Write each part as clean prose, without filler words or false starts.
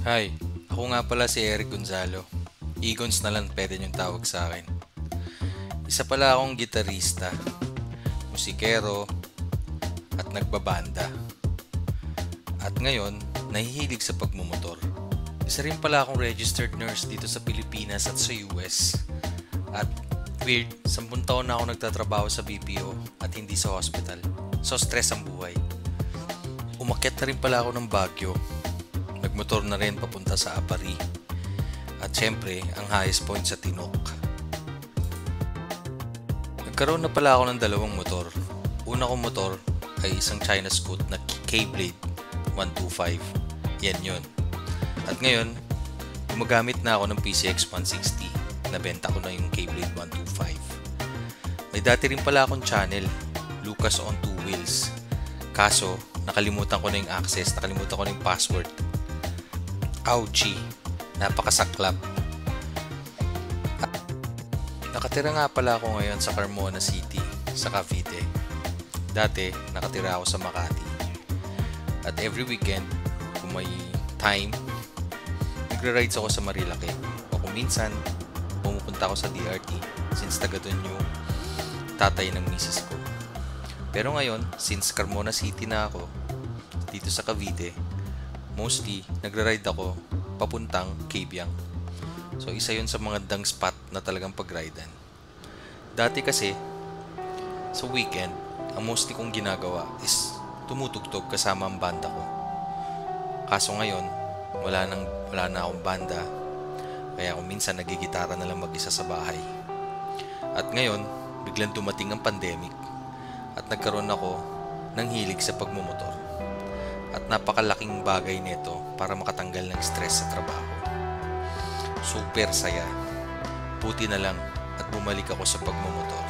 Hi, ako nga pala si Eric Gonzalo. Egons na lang pwede niyong tawag sa akin. Isa pala akong gitarista, musikero, at nagbabanda. At ngayon, nahihilig sa pagmumotor. Isa rin pala akong registered nurse dito sa Pilipinas at sa US. At weird, 10 taon na ako nagtatrabaho sa BPO at hindi sa hospital. So stress ang buhay. Umakyat na rin pala ako ng Baguio. Nagmotor na rin papunta sa Apari. At syempre, ang highest point sa Tinok. Nagkaroon na pala ako ng dalawang motor. Una kong motor ay isang China Scoot na K-Blade 125. Yan yun. At ngayon, gumagamit na ako ng PCX 160. Nabenta ko na yung K-Blade 125. May dati rin pala akong channel, Lucas on Two Wheels. Kaso, nakalimutan ko na yung access, nakalimutan ko na yung password. Ouchie, napakasaklap. Nakatira nga pala ako ngayon sa Carmona City, sa Cavite. Dati, nakatira ako sa Makati. At every weekend, kung may time, nagra-rides ako sa Marilake. O kung minsan, pumupunta ako sa DRT since taga doon yung tatay ng misis ko. Pero ngayon, since Carmona City na ako, dito sa Cavite, mostly, nagra-ride ako papuntang Cabiang. So, isa yun sa mga dang spot na talagang pag-ridean. Dati kasi, sa weekend, ang mostly kong ginagawa is tumutugtog kasama ang banda ko. Kaso ngayon, wala na akong banda. Kaya kung minsan nagigitara na lang mag-isa sa bahay. At ngayon, biglang dumating ang pandemic at nagkaroon ako ng hilig sa pagmumotor. At napakalaking bagay nito para makatanggal ng stress sa trabaho. Super saya. Buti na lang at bumalik ako sa pagmumotor.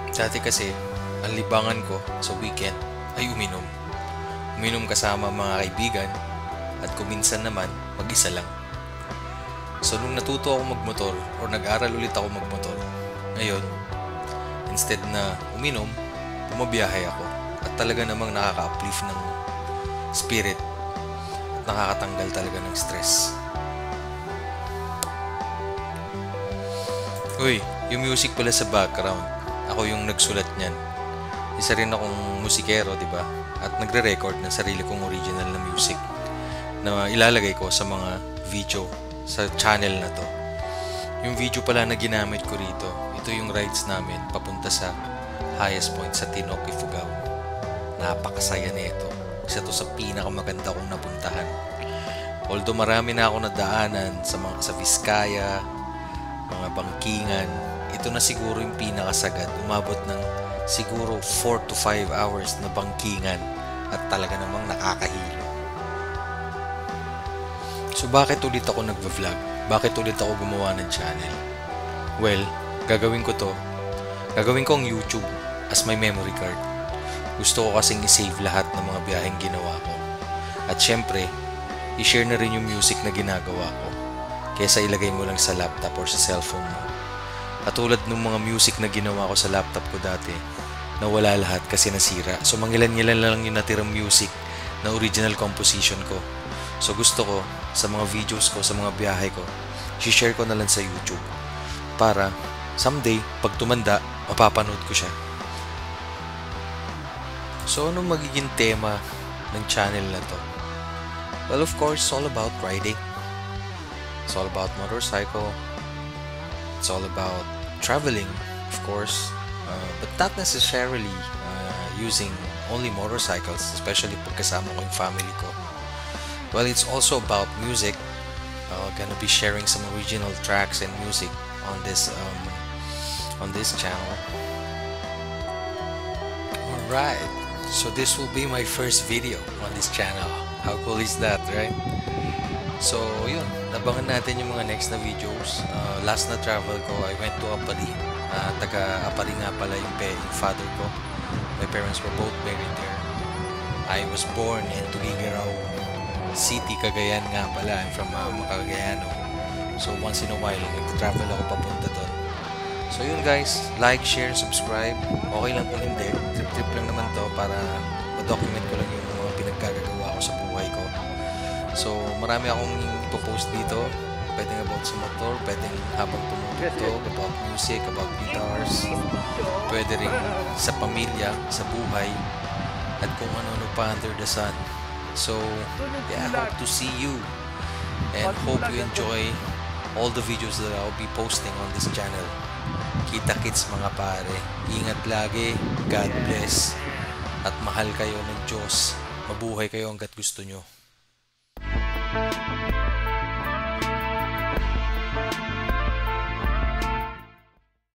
Dati kasi, ang libangan ko sa weekend ay uminom. Uminom kasama mga kaibigan at kuminsan naman mag-isa lang. So nung natuto ako magmotor o nag-aral ulit ako magmotor, ngayon, instead na uminom, bumabiyahe ako at talaga namang nakaka-uplift ng spirit at nakakatanggal talaga ng stress. Uy, yung music pala sa background, ako yung nagsulat niyan. Isa rin akong musikero, di ba? At nagre-record ng sarili kong original na music na ilalagay ko sa mga video sa channel na to. Yung video pala na ginamit ko rito, ito yung rides namin papunta sa highest point sa Tinok, Ifugao. Napakasaya nito. Isa to sa pinakamaganda kong napuntahan. Although marami na ako nadaanan sa Vizcaya, mga bangkingan, ito na siguro yung pinakasagad. Umabot ng siguro 4 to 5 hours na bangkingan at talaga namang nakakahilo. So bakit ulit ako nagva-vlog? Bakit ulit ako gumawa ng channel? Well, gagawin ko ang YouTube as my memory card. Gusto ko kasing i-save lahat ng mga biyaheng ginawa ko. At syempre, i-share na rin yung music na ginagawa ko kaysa ilagay mo lang sa laptop or sa cellphone mo. Katulad ng mga music na ginawa ko sa laptop ko dati, nawala lahat kasi nasira. So mangilan-ngilan lang yung natirang music na original composition ko. So gusto ko, sa mga videos ko, sa mga biyahe ko, i-share ko na lang sa YouTube. Para someday, pag tumanda, mapapanood ko siya. So, anong magiging tema ng channel na to? Well, of course, it's all about riding. It's all about motorcycle. It's all about traveling, of course. But not necessarily using only motorcycles, especially pag kasama ko yung family ko. Well, it's also about music. Gonna be sharing some original tracks and music on this channel. Alright. So this will be my first video on this channel. How cool is that, right? So yun, nabangan natin yung mga next na videos. Last na travel ko, I went to Apari. Taga Apari nga pala yung father ko. My parents were both buried there. I was born in Tuguegarao City, Cagayan nga pala. I'm from Cagayano. So once in a while, nag-travel ako papunta doon. So yun guys, like, share, subscribe. Okay lang kung hindi. Trip-trip lang naman to para ma-document ko lang yung mga pinaggagawa ko sa buhay ko. So, marami akong ipopost dito. Pwedeng about sa motor, pwedeng habang tumutugtog, about music, about guitars. Pwede rin sa pamilya, sa buhay, at kung ano-ano pa under the sun. So, yeah, I hope to see you and hope you enjoy all the videos that I'll be posting on this channel. Kita-kits mga pare. Ingat lagi. God bless. At mahal kayo ng Diyos. Mabuhay kayo hanggat gusto nyo.